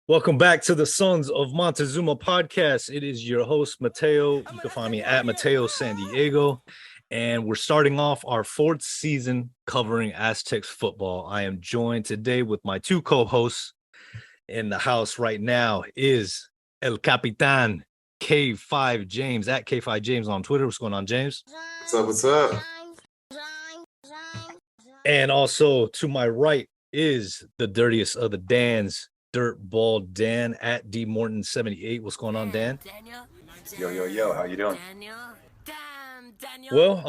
Welcome back to the Sons of Montezuma podcast. It is your host, Mateo. You can find me at Mateo San Diego. And we're starting off our fourth season covering Aztecs football. I am joined today with my two co-hosts. In the house right now is El Capitan K5 James at K5 James on Twitter. What's going on, James? What's up? What's up? And also to my right is the dirtiest of the Dans, Dirtball Dan at D Morton 78. What's going on, Dan? Yo, how you doing? Well,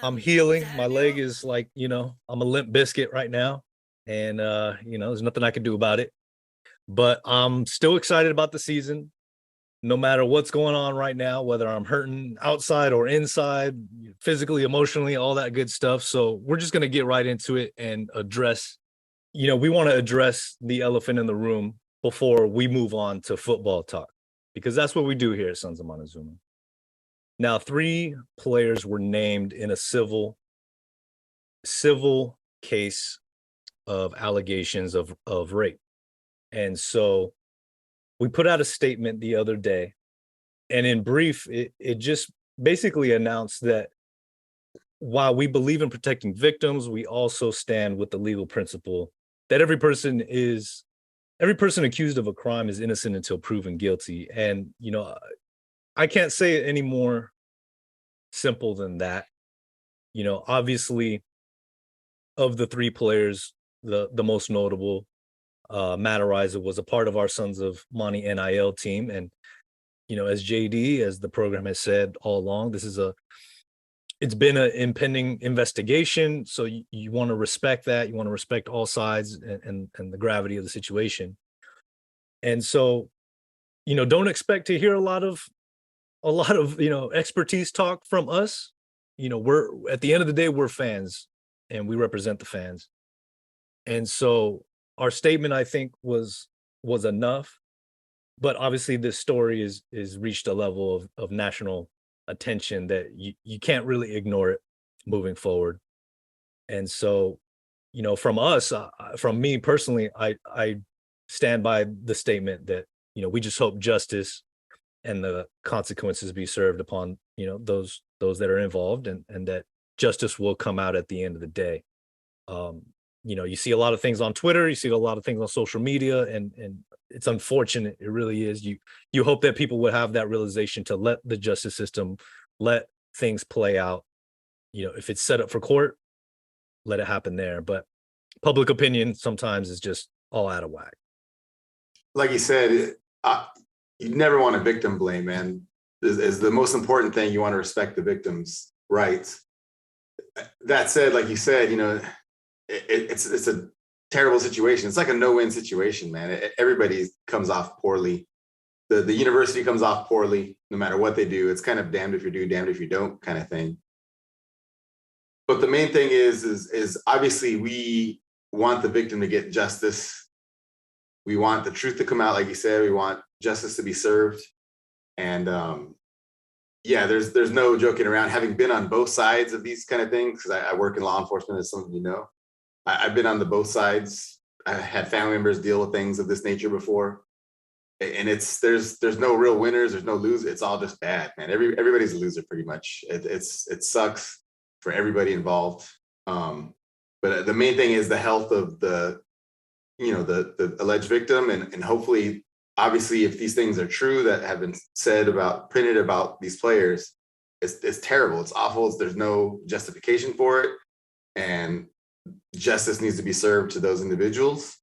I'm healing. My leg is like, I'm a limp biscuit right now. And there's nothing I can do about it. But I'm still excited about the season, no matter what's going on right now, whether I'm hurting outside or inside, physically, emotionally, all that good stuff. So we're just going to get right into it and address, we want to address the elephant in the room before we move on to football talk, because that's what we do here at Sons of Montezuma. Now, 3 players were named in a civil case of allegations of rape. And so we put out a statement the other day, and in brief, it just basically announced that while we believe in protecting victims, we also stand with the legal principle that every person accused of a crime is innocent until proven guilty. And, I can't say it any more simple than that. Obviously, of the 3 players, the most notable, Matt Ariza was a part of our Sons of Monty NIL team. And, as JD, as the program has said all along, it's been an impending investigation. So you want to respect that. You want to respect all sides and the gravity of the situation. And so, don't expect to hear a lot of, expertise talk from us. We're, at the end of the day, we're fans and we represent the fans. And so our statement, I think, was enough, but obviously this story is reached a level of national attention that you can't really ignore it moving forward. And so, from me personally, I stand by the statement that, we just hope justice and the consequences be served upon, those that are involved, and that justice will come out at the end of the day. You see a lot of things on Twitter, you see a lot of things on social media, and it's unfortunate. It really is. You hope that people would have that realization to let the justice system, let things play out. If it's set up for court, let it happen there. But public opinion sometimes is just all out of whack. Like you said, you never want to victim blame, man. Is the most important thing. You want to respect the victim's rights. That said, like you said, it's a terrible situation. It's like a no-win situation, man. Everybody comes off poorly. The university comes off poorly, no matter what they do. It's kind of damned if you do, damned if you don't kind of thing. But the main thing is obviously we want the victim to get justice. We want the truth to come out, like you said. We want justice to be served. And there's no joking around. Having been on both sides of these kind of things, because I work in law enforcement, as some of you know. I've been on both sides. I had family members deal with things of this nature before, and there's no real winners. There's no losers. It's all just bad, man. Everybody's a loser pretty much. It sucks for everybody involved. But the main thing is the health of the alleged victim, and hopefully, obviously, if these things are true that have been printed about these players, it's terrible. It's awful. There's no justification for it, and justice needs to be served to those individuals.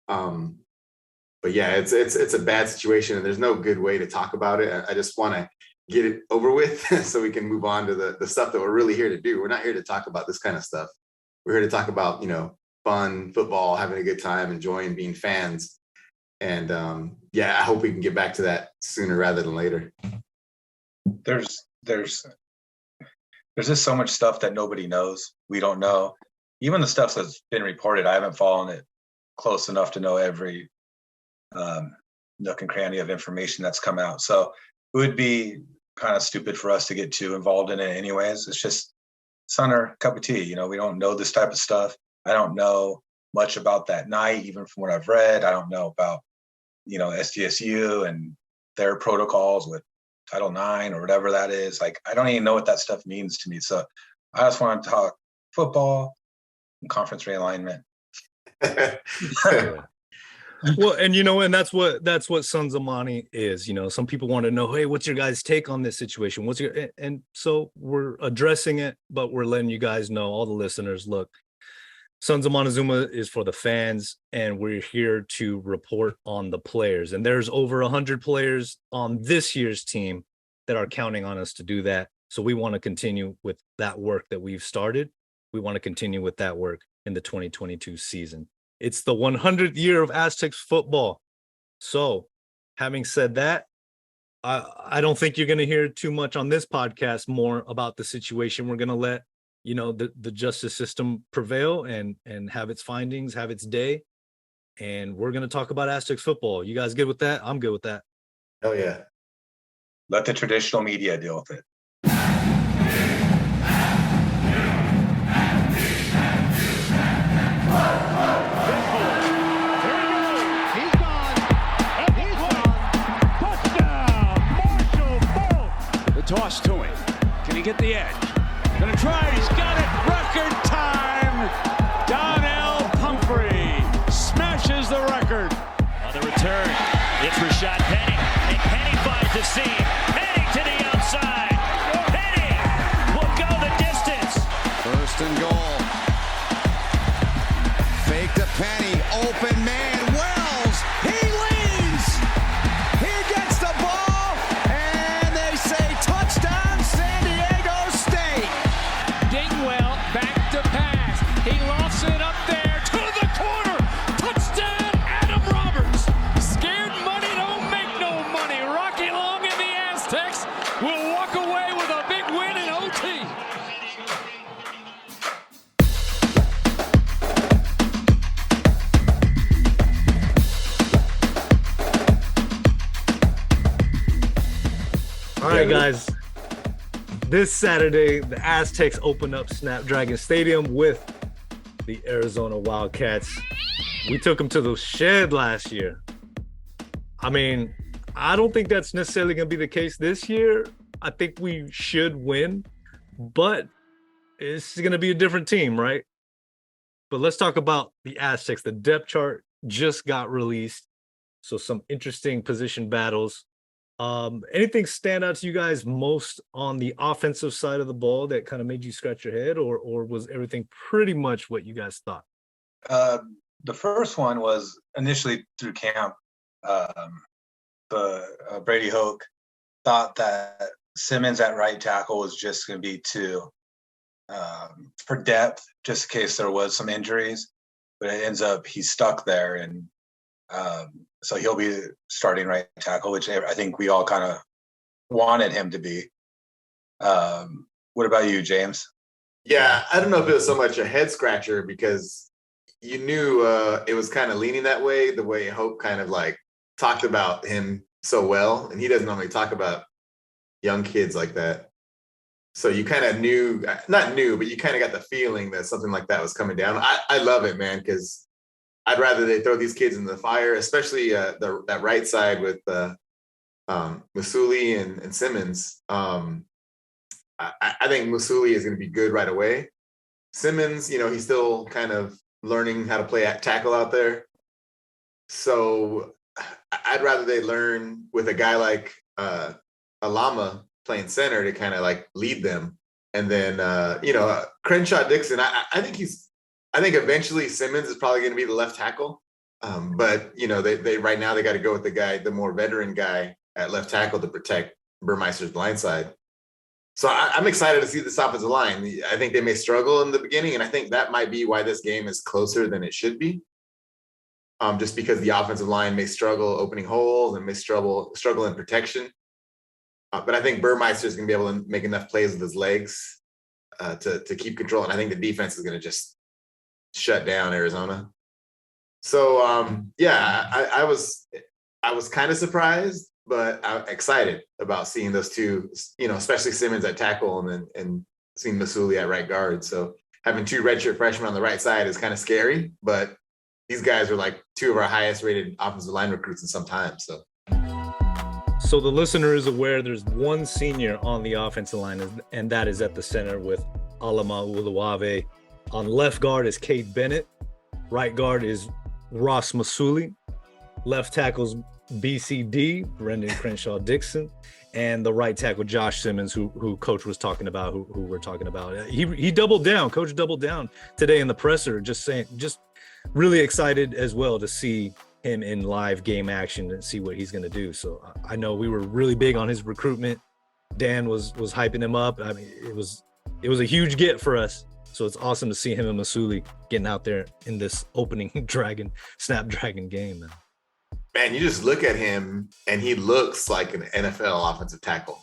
But yeah, it's a bad situation, and there's no good way to talk about it. I just want to get it over with so we can move on to the stuff that we're really here to do. We're not here to talk about this kind of stuff. We're here to talk about, fun, football, having a good time, enjoying being fans. And I hope we can get back to that sooner rather than later. There's just so much stuff that nobody knows. We don't know. Even the stuff that's been reported, I haven't followed it close enough to know every nook and cranny of information that's come out. So it would be kind of stupid for us to get too involved in it anyways. It's on our cup of tea. We don't know this type of stuff. I don't know much about that night, even from what I've read. I don't know about SDSU and their protocols with Title IX or whatever that is. Like, I don't even know what that stuff means to me. So I just want to talk football and conference realignment. Well, and that's what Sons of Money is. Some people want to know, hey, what's your guys' take on this situation? And so we're addressing it, but we're letting you guys know, all the listeners, look, Sons of Montezuma is for the fans, and we're here to report on the players. And there's over 100 players on this year's team that are counting on us to do that. So we want to continue with that work that we've started. We want to continue with that work in the 2022 season. It's the 100th year of Aztecs football. So having said that, I don't think you're going to hear too much on this podcast more about the situation. We're going to let the justice system prevail and have its findings, have its day. And we're going to talk about Aztecs football. You guys good with that? I'm good with that. Oh, yeah. Let the traditional media deal with it. Toss to him. Can he get the edge? Gonna try. He's got it. Record time. Donnell Pumphrey smashes the record. On the return, it's Rashad Penny. And Penny finds the seam. Penny to the outside. Penny will go the distance. First and goal. Fake to Penny. Open man. Wells. He leads. He gets the ball. All right, guys. This Saturday, the Aztecs open up Snapdragon Stadium with the Arizona Wildcats. We took them to the shed last year. I mean, I don't think that's necessarily going to be the case this year. I think we should win, but it's going to be a different team, right? But let's talk about the Aztecs. The depth chart just got released, so some interesting position battles. Anything stand out to you guys most on the offensive side of the ball that kind of made you scratch your head, or was everything pretty much what you guys thought? The first one was initially through camp. Brady Hoke thought that Simmons at right tackle was just going to be for depth, just in case there was some injuries. But it ends up he's stuck there, and so he'll be starting right tackle, which I think we all kind of wanted him to be. What about you, James? Yeah, I don't know if it was so much a head scratcher because you knew it was kind of leaning that way, the way Hope kind of like talked about him so well. And he doesn't normally talk about young kids like that. So you kind of knew, not knew, but you kind of got the feeling that something like that was coming down. I love it, man, because I'd rather they throw these kids in the fire, especially that right side with Musuli and Simmons. I think Musuli is going to be good right away. Simmons, he's still kind of learning how to play tackle out there. So I'd rather they learn with a guy like Alama playing center to kind of like lead them. And then, Crenshaw Dixon, I think eventually Simmons is probably going to be the left tackle. But they right now they got to go with the more veteran guy at left tackle to protect Burmeister's blind side. So I'm excited to see this offensive line. I think they may struggle in the beginning, and I think that might be why this game is closer than it should be. Just because the offensive line may struggle opening holes and may struggle in protection. But I think Burmeister is going to be able to make enough plays with his legs to keep control. And I think the defense is going to just shut down Arizona. So I was kind of surprised, but I'm excited about seeing those two, especially Simmons at tackle and seeing Musuli at right guard. So having two redshirt freshmen on the right side is kind of scary, but these guys are like two of our highest rated offensive line recruits in some time. So the listener is aware there's one senior on the offensive line, and that is at the center with Alama UofA. On left guard is Cade Bennett. Right guard is Ross Masuli. Left tackle's BCD, Brendan Crenshaw Dixon. And the right tackle, Josh Simmons, who Coach was talking about, who we're talking about. He doubled down. Coach doubled down today in the presser, just really excited as well to see him in live game action and see what he's going to do. So I know we were really big on his recruitment. Dan was hyping him up. I mean, it was a huge get for us. So it's awesome to see him and Masuli getting out there in this opening Snapdragon game, man. Man, you just look at him and he looks like an NFL offensive tackle.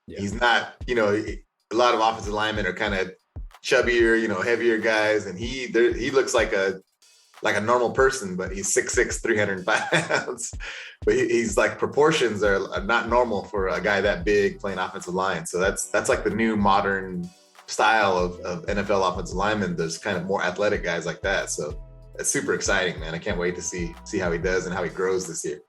Yeah. He's not, a lot of offensive linemen are kind of chubbier, heavier guys, and he looks like a normal person, but he's 6'6", 305 pounds. But he's like, proportions are not normal for a guy that big playing offensive line. So that's like the new modern style of NFL offensive linemen. There's kind of more athletic guys like that. So it's super exciting, man. I can't wait to see how he does and how he grows this year.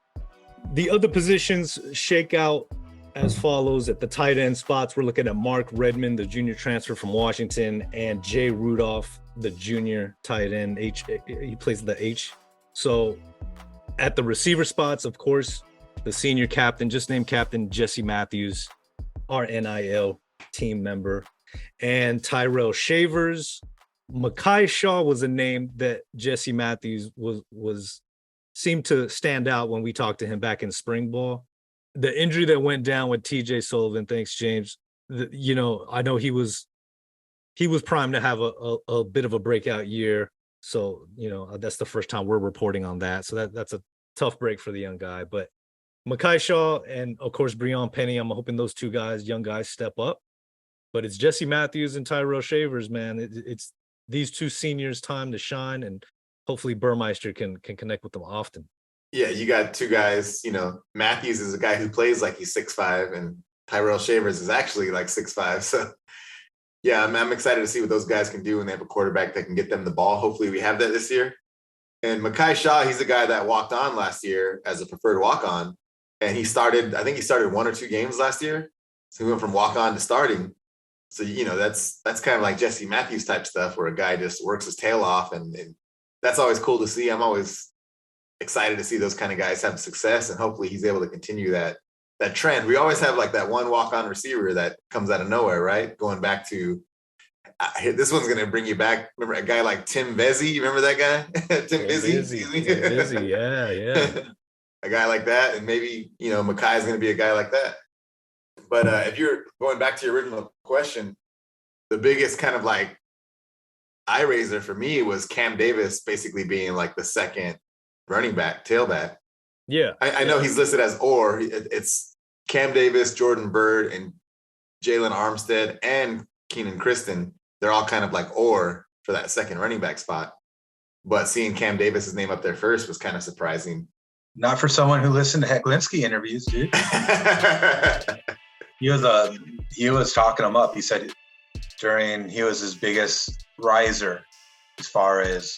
The other positions shake out as follows. At the tight end spots, we're looking at Mark Redmond, the junior transfer from Washington, and Jay Rudolph, the junior tight end. He plays the H. So at the receiver spots, of course, the senior captain, just named Captain Jesse Matthews, our NIL team member, and Tyrell Shavers. Makai Shah was a name that Jesse Matthews seemed to stand out when we talked to him back in spring ball. The injury that went down with TJ Sullivan, thanks James. I know he was primed to have a bit of a breakout year. So, that's the first time we're reporting on that. So that's a tough break for the young guy. But Makai Shah and, of course, Breon Penny, I'm hoping those two young guys, step up. But it's Jesse Matthews and Tyrell Shavers, man. It's these two seniors' time to shine, and hopefully Burmeister can connect with them often. Yeah, you got two guys, Matthews is a guy who plays like he's 6'5", and Tyrell Shavers is actually like 6'5". So yeah, I'm excited to see what those guys can do when they have a quarterback that can get them the ball. Hopefully we have that this year. And Makai Shah, he's a guy that walked on last year as a preferred walk-on. And he started 1 or 2 games last year. So he went from walk-on to starting. So, that's kind of like Jesse Matthews type stuff where a guy just works his tail off. And that's always cool to see. I'm always excited to see those kind of guys have success. And hopefully he's able to continue that trend. We always have like that one walk-on receiver that comes out of nowhere, right? Going back to, this one's going to bring you back. Remember a guy like Tim Vezzi? You remember that guy? Tim Vezzi, yeah. A guy like that. And maybe, Makai is going to be a guy like that. But if you're going back to your original question, the biggest kind of like eye raiser for me was Cam Davis basically being like the second running back, tailback. Yeah. I know he's listed as or. It's Cam Davis, Jordan Byrd, and Jalen Armstead, and Keenan Kristen. They're all kind of like or for that second running back spot. But seeing Cam Davis's name up there first was kind of surprising. Not for someone who listened to Hecklinski interviews, dude. He was talking him up. He said he was his biggest riser as far as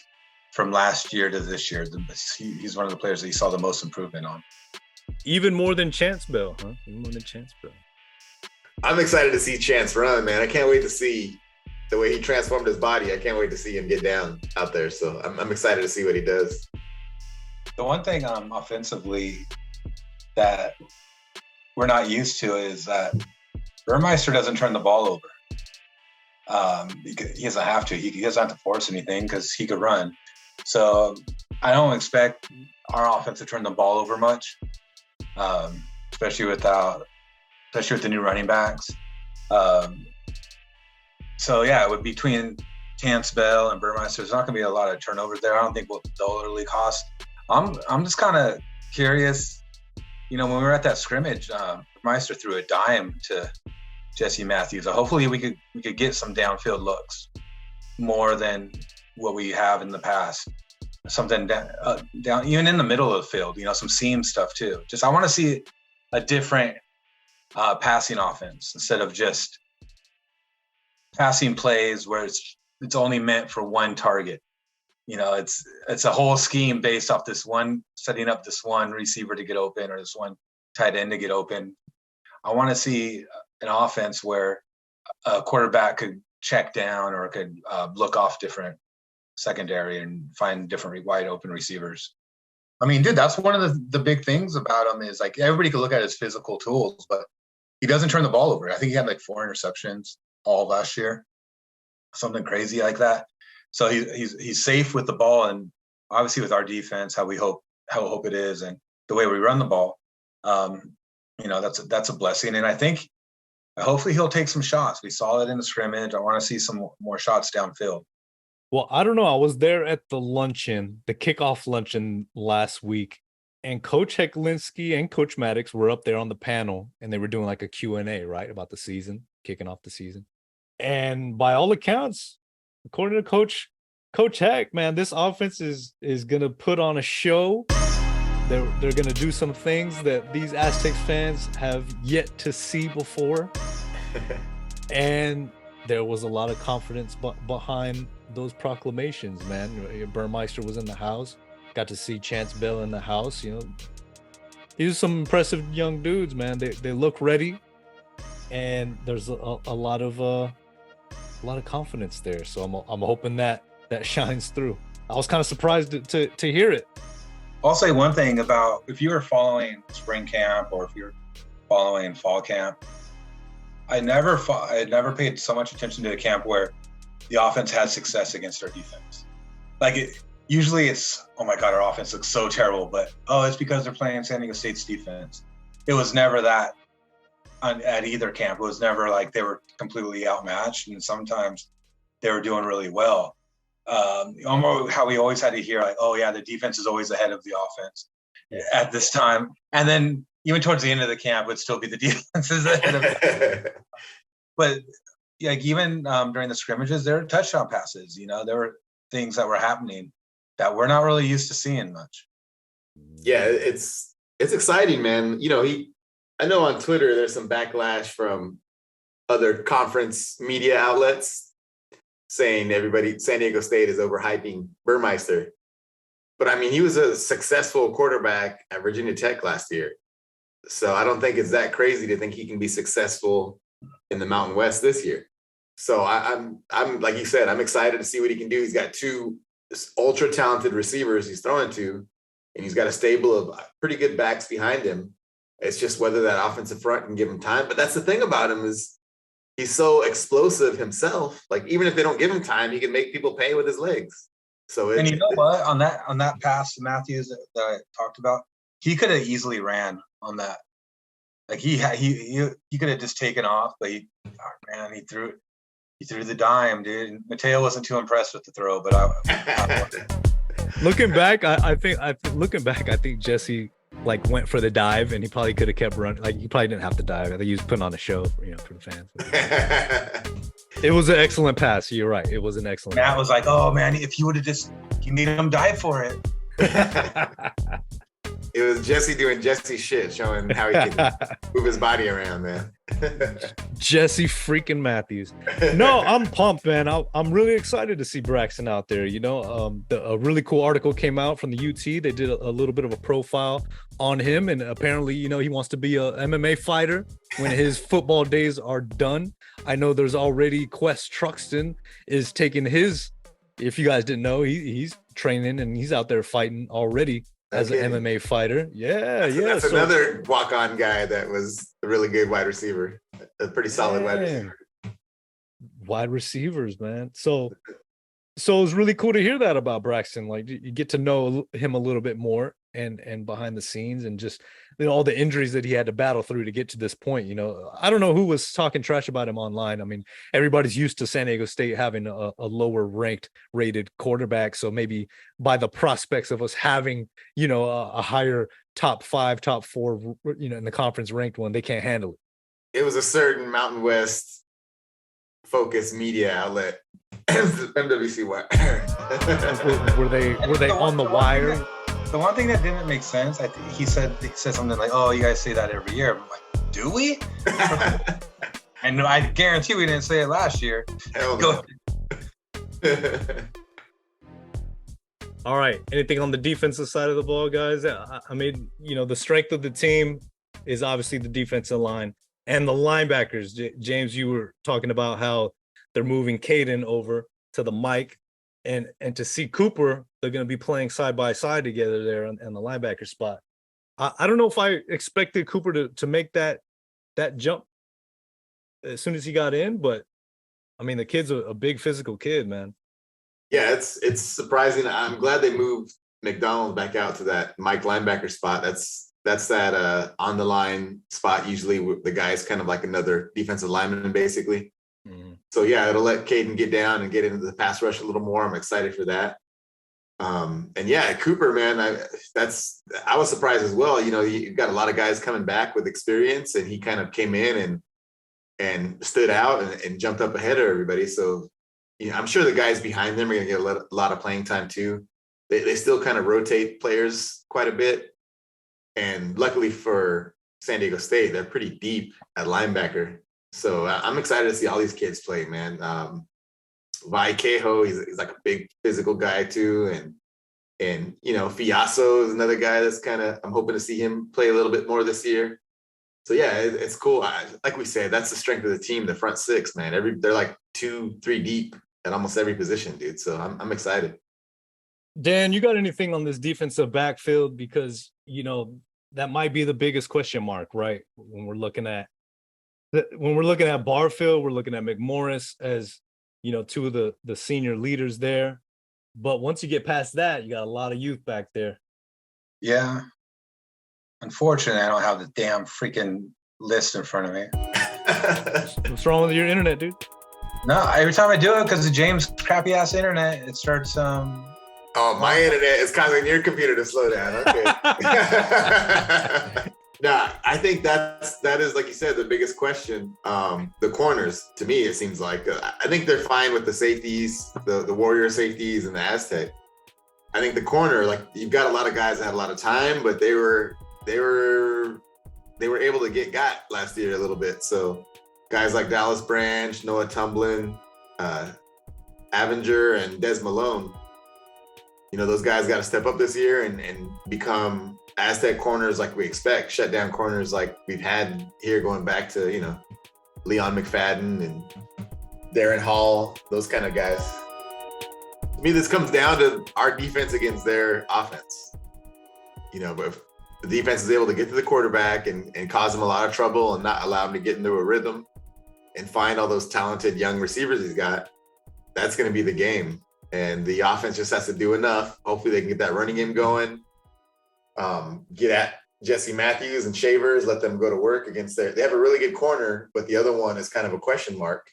from last year to this year. He's one of the players that he saw the most improvement on. Even more than Chance Bell, huh? Even more than Chance Bell. I'm excited to see Chance run, man. I can't wait to see the way he transformed his body. I can't wait to see him get down out there. So I'm excited to see what he does. The one thing offensively that we're not used to is that Burmeister doesn't turn the ball over. He doesn't have to. He doesn't have to force anything because he could run. So I don't expect our offense to turn the ball over much, especially with the new running backs. So yeah, between Chance Bell and Burmeister, there's not going to be a lot of turnovers there. I don't think they'll really cost. I'm just kind of curious. When we were at that scrimmage, Burmeister threw a dime to Jesse Matthews. Hopefully we could get some downfield looks more than what we have in the past. Something down even in the middle of the field, some seam stuff too. I want to see a different passing offense instead of just passing plays where it's only meant for one target. it's a whole scheme based off setting up this one receiver to get open or this one tight end to get open. I want to see an offense where a quarterback could check down or could look off different secondary and find different wide open receivers. I mean, dude, that's one of the big things about him is like everybody can look at his physical tools, but he doesn't turn the ball over. I think he had like 4 interceptions all last year, something crazy like that. So he's safe with the ball, and obviously with our defense, how hope it is, and the way we run the ball, that's a blessing. And I think hopefully he'll take some shots. We saw it in the scrimmage. I want to see some more shots downfield. Well, I don't know. I was there at the kickoff luncheon last week, and Coach Hecklinski and Coach Maddox were up there on the panel, and they were doing like a Q&A, right, about the season, kicking off the season. And by all accounts, according to Coach Heck, man, this offense is going to put on a show. They're going to do some things that these Aztecs fans have yet to see before. And there was a lot of confidence behind those proclamations, man. Burmeister was in the house. Got to see Chance Bell in the house. These are some impressive young dudes, man. They look ready, and there's a lot of confidence there. So I'm hoping that shines through. I was kind of surprised to hear it. I'll say one thing about if you were following spring camp or if you're following fall camp, I never paid so much attention to a camp where the offense had success against our defense. Usually it's, oh my God, our offense looks so terrible, but it's because they're playing San Diego State's defense. It was never that at either camp. It was never like they were completely outmatched, and sometimes they were doing really well. How we always had to hear like, oh yeah, the defense is always ahead of the offense at this time. And then even towards the end of the camp, it would still be the defense is ahead of it. But like even during the scrimmages, there were touchdown passes. There were things that were happening that we're not really used to seeing much. Yeah, it's exciting, man. I know on Twitter there's some backlash from other conference media outlets saying San Diego State is overhyping Burmeister. But I mean, he was a successful quarterback at Virginia Tech last year. So I don't think it's that crazy to think he can be successful in the Mountain West this year. So I'm like you said, I'm excited to see what he can do. He's got 2 ultra talented receivers he's throwing to, and he's got a stable of pretty good backs behind him. It's just whether that offensive front can give him time. But that's the thing about him is he's so explosive himself. Like even if they don't give him time, he can make people pay with his legs. So and you know what? On that pass to Matthews that I talked about, he could have easily ran on that. Like he could have just taken off, but he threw the dime, dude. Mateo wasn't too impressed with the throw, but looking back, I think Jesse like went for the dive, and he probably could have kept running. Like he probably didn't have to dive. I think he was putting on a show, for the fans. It was an excellent pass. You're right. It was an excellent. Matt was like, "Oh man, if you would have you made him dive for it." It was Jesse doing Jesse shit, showing how he can move his body around, man. Jesse freaking Matthews. No, I'm pumped, man. I'm really excited to see Braxton out there. A really cool article came out from the UT. They did a little bit of a profile on him, and apparently, he wants to be a MMA fighter when his football days are done. I know there's already Quest Truxton is taking his. If you guys didn't know, he's training and he's out there fighting already. As an MMA fighter. That's another walk-on guy that was a really good wide receiver. A pretty solid wide receiver. Wide receivers, man. So it was really cool to hear that about Braxton. Like you get to know him a little bit more and behind the scenes, and just all the injuries that he had to battle through to get to this point. I don't know who was talking trash about him online. I mean, everybody's used to San Diego State having a lower rated quarterback. So maybe by the prospects of us having, a higher top 5, top 4, in the conference ranked one, they can't handle it. It was a certain Mountain West focused media outlet, MWC Wire. were they on the wire? The one thing that didn't make sense, I think he said something like, "Oh, you guys say that every year." I'm like, "Do we?" And I guarantee we didn't say it last year. Hell no. All right. Anything on the defensive side of the ball, guys? I mean, the strength of the team is obviously the defensive line and the linebackers. James, you were talking about how they're moving Caden over to the Mike, and to see Cooper, they're going to be playing side by side together there in the linebacker spot. I don't know if I expected Cooper to make that jump as soon as he got in, but I mean, the kid's a big physical kid, man. Yeah, it's surprising. I'm glad they moved McDonald back out to that Mike linebacker spot. That's that on the line spot. Usually the guy's kind of like another defensive lineman, basically. Mm-hmm. So yeah, it'll let Caden get down and get into the pass rush a little more. I'm excited for that. And yeah, Cooper, man, I was surprised as well. You've got a lot of guys coming back with experience, and he kind of came in and stood out and jumped up ahead of everybody. So I'm sure the guys behind them are going to get a lot of playing time too. They still kind of rotate players quite a bit. And luckily for San Diego State, they're pretty deep at linebacker. So I'm excited to see all these kids play, man. Vaikejo, he's like a big physical guy too. And Fiasso is another guy that's I'm hoping to see him play a little bit more this year. So yeah, it's cool. Like we said, that's the strength of the team, the front six, man. They're like 2-3 deep at almost every position, dude. So I'm excited. Dan, you got anything on this defensive backfield? Because, that might be the biggest question mark, right? When we're looking at Barfield, we're looking at McMorris as, two of the senior leaders there. But once you get past that, you got a lot of youth back there. Yeah. Unfortunately, I don't have the damn freaking list in front of me. What's wrong with your internet, dude? No, every time I do it, because of James' crappy ass internet, it starts. Oh, my internet is causing your computer to slow down. Okay. Nah, I think that is, like you said, the biggest question. The corners, to me, it seems like I think they're fine with the safeties, the Warrior safeties, and the Aztec. I think the corner, like, you've got a lot of guys that had a lot of time, but they were able to get last year a little bit. So guys like Dallas Branch, Noah Tumblin, Avenger, and Des Malone, those guys got to step up this year and become Aztec corners like we expect, shut down corners like we've had here going back to, Leon McFadden and Darren Hall, those kind of guys. To me, this comes down to our defense against their offense. But if the defense is able to get to the quarterback and cause him a lot of trouble and not allow him to get into a rhythm and find all those talented young receivers he's got, that's going to be the game. And the offense just has to do enough. Hopefully they can get that running game going. Get at Jesse Matthews and Shavers, let them go to work against they have a really good corner, but the other one is kind of a question mark.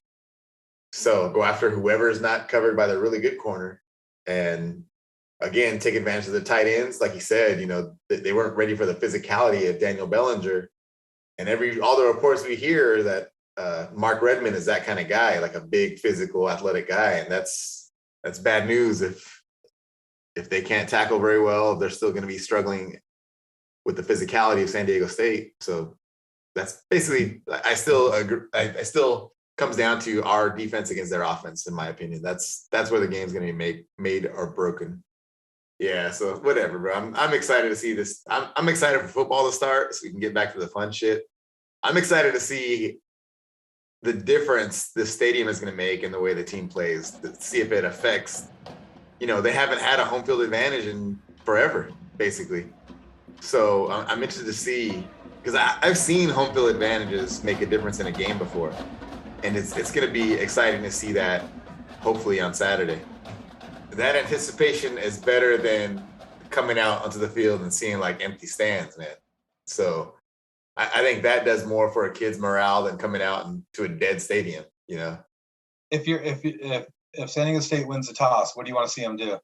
So go after whoever is not covered by the really good corner. And again, take advantage of the tight ends. Like you said, they weren't ready for the physicality of Daniel Bellinger. And all the reports we hear that Mark Redmond is that kind of guy, like a big physical athletic guy. And that's bad news if they can't tackle very well. They're still going to be struggling with the physicality of San Diego State. So that's basically, I still agree. I still comes down to our defense against their offense, in my opinion. That's where the game's going to be made or broken. Yeah, so whatever, bro. I'm excited to see this. I'm excited for football to start so we can get back to the fun shit. I'm excited to see the difference this stadium is going to make in the way the team plays, to see if it affects, they haven't had a home field advantage in forever, basically. So I'm interested to see, because I've seen home field advantages make a difference in a game before. And it's going to be exciting to see that, hopefully, on Saturday. That anticipation is better than coming out onto the field and seeing like empty stands, man. So I think that does more for a kid's morale than coming out to a dead stadium, If San Diego State wins the toss, what do you want to see them do?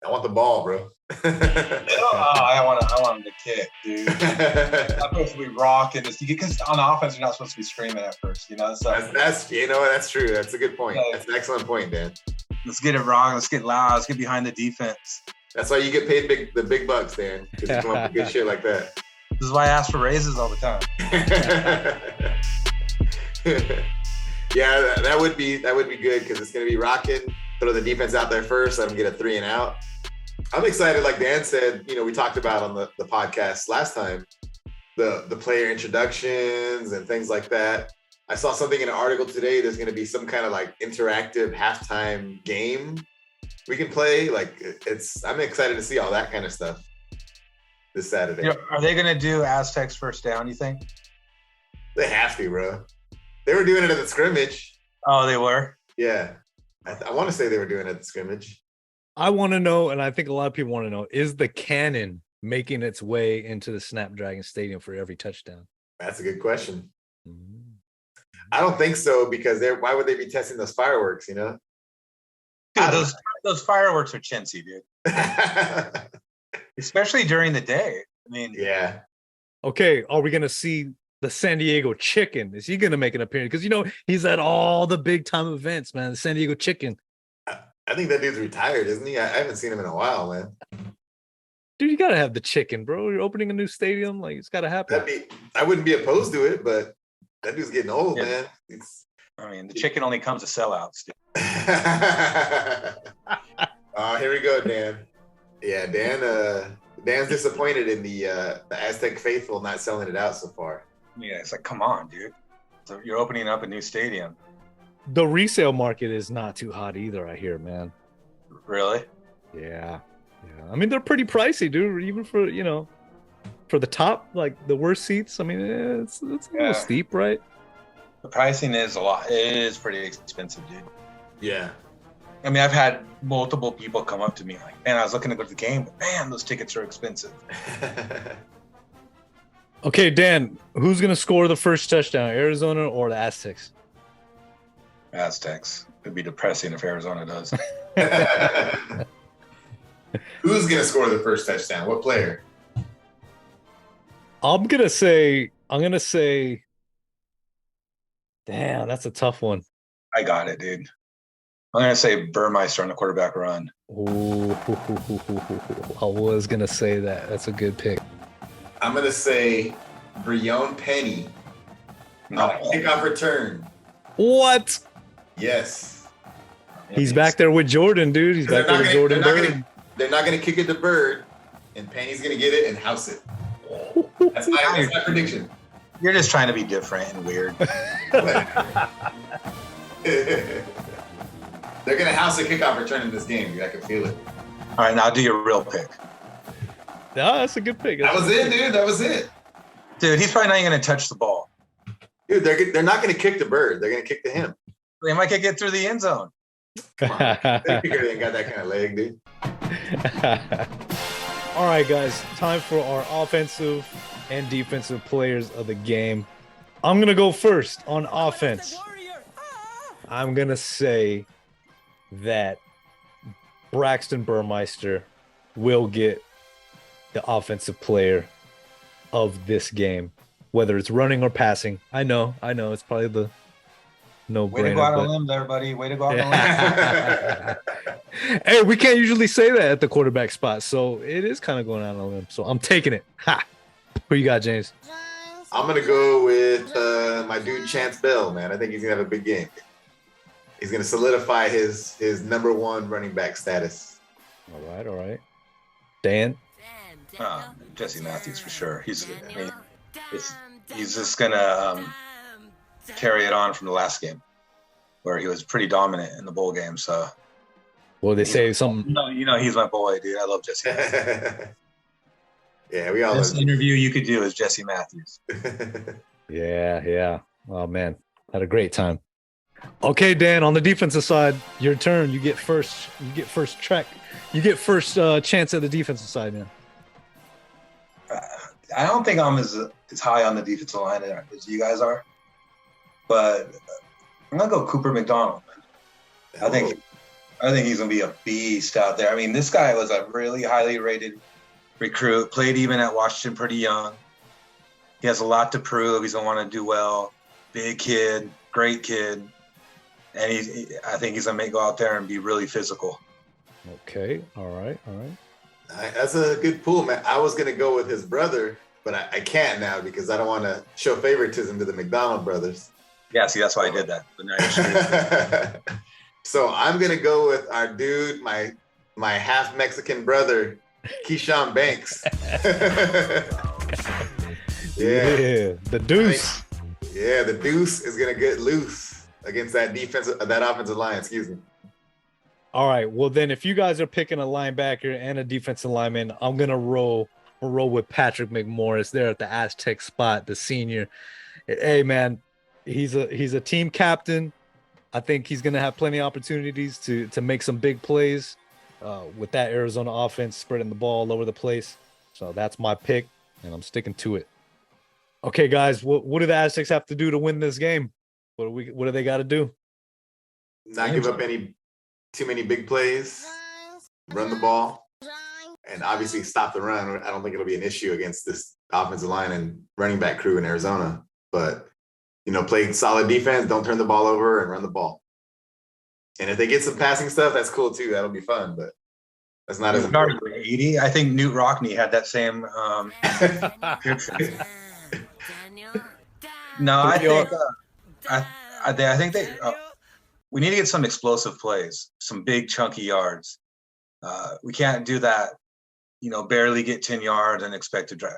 I want the ball, bro. I want them to kick, dude. Not supposed to be rocking this, because on offense you're not supposed to be screaming at first, So that's that's true. That's a good point. That's an excellent point, Dan. Let's get it wrong. Let's get loud. Let's get behind the defense. That's why you get paid the big bucks, Dan, because you come up with good shit like that. This is why I ask for raises all the time. Yeah, that would be good, because it's going to be rocking. Throw the defense out there first, let them get a 3 and out, I'm excited. Like Dan said, we talked about on the podcast last time, the player introductions and things like that. I saw something in an article today. There's going to be some kind of like interactive halftime game we can play. Like I'm excited to see all that kind of stuff this Saturday. Are they going to do Aztecs first down, you think? They have to, bro. They were doing it at the scrimmage. Oh, they were? Yeah. I want to say they were doing it at the scrimmage. I want to know, and I think a lot of people want to know, is the cannon making its way into the Snapdragon Stadium for every touchdown? That's a good question. I don't think so, because why would they be testing those fireworks, Dude, those fireworks are chintzy, dude. Especially during the day. I mean, yeah. Okay, are we going to see the San Diego Chicken? Is he going to make an appearance? Because, he's at all the big time events, man. The San Diego Chicken. I think that dude's retired, isn't he? I haven't seen him in a while, man. Dude, you got to have the chicken, bro. You're opening a new stadium. Like, it's got to happen. I wouldn't be opposed to it, but that dude's getting old, man. The chicken only comes to sellouts. Oh, here we go, Dan. Yeah, Dan's disappointed in the Aztec faithful not selling it out so far. Yeah, it's like, come on, dude. So you're opening up a new stadium. The resale market is not too hot either, I hear, man. Really? Yeah. I mean, they're pretty pricey, dude. Even for, for the top, like the worst seats. I mean, it's a little steep, right? The pricing is a lot. It is pretty expensive, dude. Yeah. I mean, I've had multiple people come up to me like, man, I was looking to go to the game, but man, those tickets are expensive. Okay, Dan, who's going to score the first touchdown, Arizona or the Aztecs? Aztecs. It'd be depressing if Arizona does. Who's going to score the first touchdown? What player? I'm going to say, damn, that's a tough one. I got it, dude. I'm going to say Burmeister on the quarterback run. Ooh, I was going to say that. That's a good pick. I'm going to say Breon Penny. Kickoff return. What? Yes. He's back there with Jordan, dude. He's back there with Jordan Bird. They're not going to kick it to Bird, and Penny's going to get it and house it. That's my prediction. You're just trying to be different and weird. They're going to house a kickoff return in this game, dude. I can feel it. All right, now do your real pick. No, that's a good pick. That was it, dude. That was it. Dude, he's probably not even going to touch the ball. Dude, they're not going to kick the Bird. They're going to kick to him. They might get through the end zone. Come on. They ain't got that kind of leg, dude. All right, guys. Time for our offensive and defensive players of the game. I'm going to go first on offense. I'm going to say that Braxton Burmeister will get the offensive player of this game, whether it's running or passing. I know, it's probably the no-brainer. Way to go out on a limb there, buddy. Way to go out on a limb. Hey, we can't usually say that at the quarterback spot, so it is kind of going out on a limb. So I'm taking it. Ha! Who you got, James? I'm going to go with my dude Chance Bell, man. I think he's going to have a big game. He's going to solidify his number one running back status. All right. Dan? Jesse Matthews for sure. He's just going to carry it on from the last game where he was pretty dominant in the bowl game. So, well, they say something. No, he's my boy, dude. I love Jesse Matthews. Yeah, we all. Best interview you could do is Jesse Matthews. Yeah. Oh man, had a great time. Okay, Dan, on the defensive side, your turn. You get first track. You get first chance at the defensive side, man. I don't think I'm as high on the defensive line as you guys are, but I'm gonna go Cooper McDonald. I think he's gonna be a beast out there. I mean, this guy was a really highly rated recruit. Played even at Washington pretty young. He has a lot to prove. He's gonna want to do well. Big kid, great kid, and I think he's gonna go out there and be really physical. Okay, all right. That's a good pool, man. I was gonna go with his brother, but I can't now because I don't want to show favoritism to the McDonald brothers. Yeah, see, that's why I did that. But now you're So I'm gonna go with our dude, my my half Mexican brother, Keyshawn Banks. Yeah, the deuce. Yeah, the deuce is gonna get loose against that offensive line. Excuse me. All right. Well, then, if you guys are picking a linebacker and a defensive lineman, I'm gonna roll with Patrick McMorris there at the Aztec spot, the senior. Hey, man, he's a team captain. I think he's gonna have plenty of opportunities to make some big plays with that Arizona offense spreading the ball all over the place. So that's my pick, and I'm sticking to it. Okay, guys, what do the Aztecs have to do to win this game? What do they got to do? Not give up too many big plays, run the ball, and obviously stop the run. I don't think it'll be an issue against this offensive line and running back crew in Arizona. But, play solid defense, don't turn the ball over, and run the ball. And if they get some passing stuff, that's cool too. That'll be fun, but that's not as important. 80. I think Newt Rockne had that same. No, I think we need to get some explosive plays, some big chunky yards. We can't do that, barely get 10 yards and expect to drive,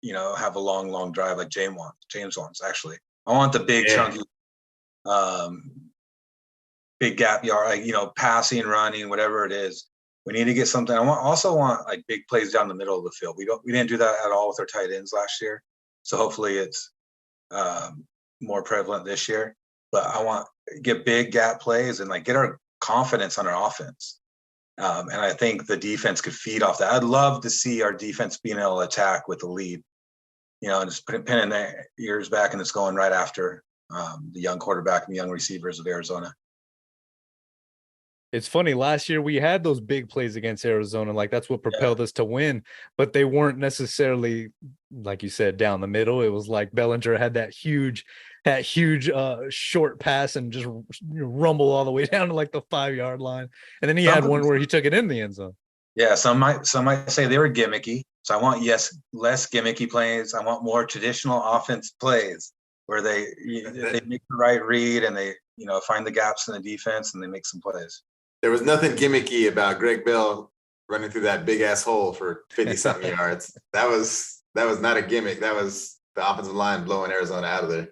have a long drive like James wants. Actually, I want the big chunky, big gap yard, passing, running, whatever it is. We need to get something. I also want like big plays down the middle of the field. We didn't do that at all with our tight ends last year, so hopefully it's more prevalent this year. But I want to get big gap plays and get our confidence on our offense. And I think the defense could feed off that. I'd love to see our defense being able to attack with the lead, just pinning their ears back and it's going right after the young quarterback and the young receivers of Arizona. It's funny. Last year we had those big plays against Arizona. That's what propelled us to win. But they weren't necessarily, like you said, down the middle. It was like Bellinger had that huge short pass and just rumble all the way down to the 5-yard line. And then he had one where he took it in the end zone. Yeah, some might say they were gimmicky. So I want less gimmicky plays. I want more traditional offense plays where they make the right read and they find the gaps in the defense and they make some plays. There was nothing gimmicky about Greg Bell running through that big ass hole for 50-something yards. That was not a gimmick. That was the offensive line blowing Arizona out of there.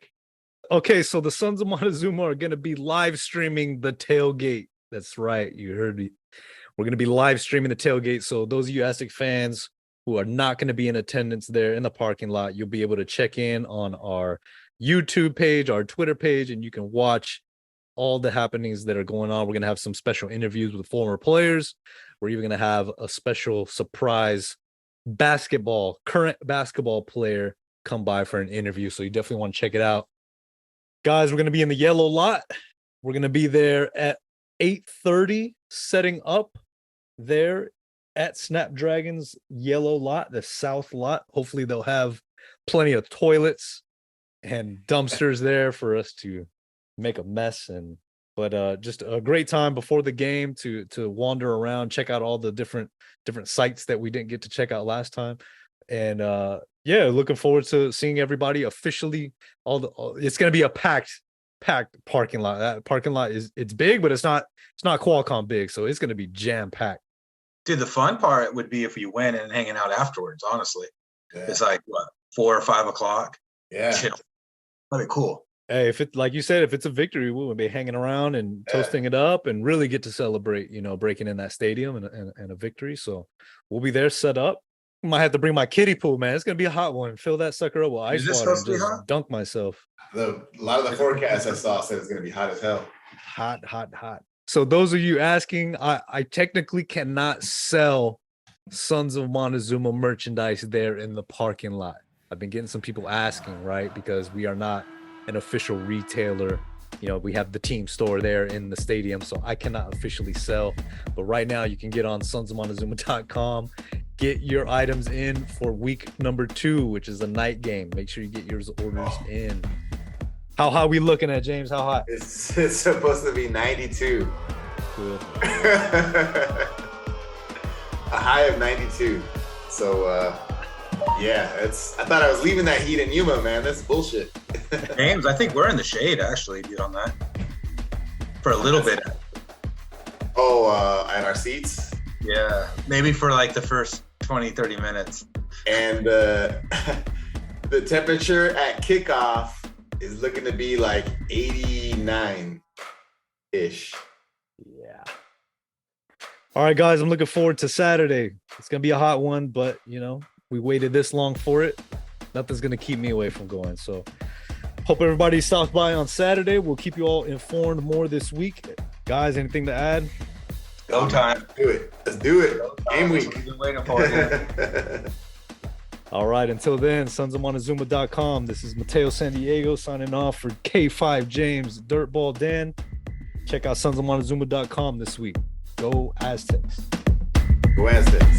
Okay, so the Sons of Montezuma are going to be live streaming the tailgate. That's right. You heard me. We're going to be live streaming the tailgate. So those of you Aztec fans who are not going to be in attendance there in the parking lot, you'll be able to check in on our YouTube page, our Twitter page, and you can watch all the happenings that are going on. We're going to have some special interviews with former players. We're even going to have a special surprise current basketball player come by for an interview. So you definitely want to check it out. Guys, we're going to be in the yellow lot. We're going to be there at 8:30, setting up there at Snapdragon's yellow lot, the south lot. Hopefully they'll have plenty of toilets and dumpsters there for us to make a mess. But just a great time before the game to wander around, check out all the different sites that we didn't get to check out last time. And looking forward to seeing everybody officially. It's going to be a packed parking lot. That parking lot it's big, but it's not Qualcomm big, so it's going to be jam packed. Dude, the fun part would be if you went and hanging out afterwards. Honestly, It's 4 or 5 o'clock. Yeah, chill. That'd be cool. Hey, if it's like you said, if it's a victory, we will be hanging around and toasting it up and really get to celebrate, breaking in that stadium and a victory. So we'll be there set up. Might have to bring my kiddie pool, man. It's gonna be a hot one. Fill that sucker up with ice water and just dunk myself. A lot of the forecasts I saw said it's gonna be hot as hell. Hot. So those of you asking, I technically cannot sell Sons of Montezuma merchandise there in the parking lot. I've been getting some people asking, right? Because we are not an official retailer. We have the team store there in the stadium, so I cannot officially sell. But right now you can get on sonsofmontezuma.com. Get your items in for week number 2, which is a night game. Make sure you get yours orders in. How hot we looking at, James? How hot? It's supposed to be 92. Cool. A high of 92. So I thought I was leaving that heat in Yuma, man. That's bullshit. James, I think we're in the shade actually, dude, on that. For a little bit. Oh, at our seats? Yeah, maybe for like the first 20, 30 minutes. And the temperature at kickoff is looking to be like 89-ish. Yeah. All right, guys, I'm looking forward to Saturday. It's going to be a hot one, but, you know, we waited this long for it. Nothing's going to keep me away from going. So hope everybody stops by on Saturday. We'll keep you all informed more this week. Guys, anything to add? Go time. Let's do it. Game That's week. what we've been waiting for. Yeah. All right, until then, sonsofmontezuma.com. This is Mateo San Diego signing off for K5 James, Dirtball Dan. Check out sonsofmontezuma.com this week. Go Aztecs. Go Aztecs.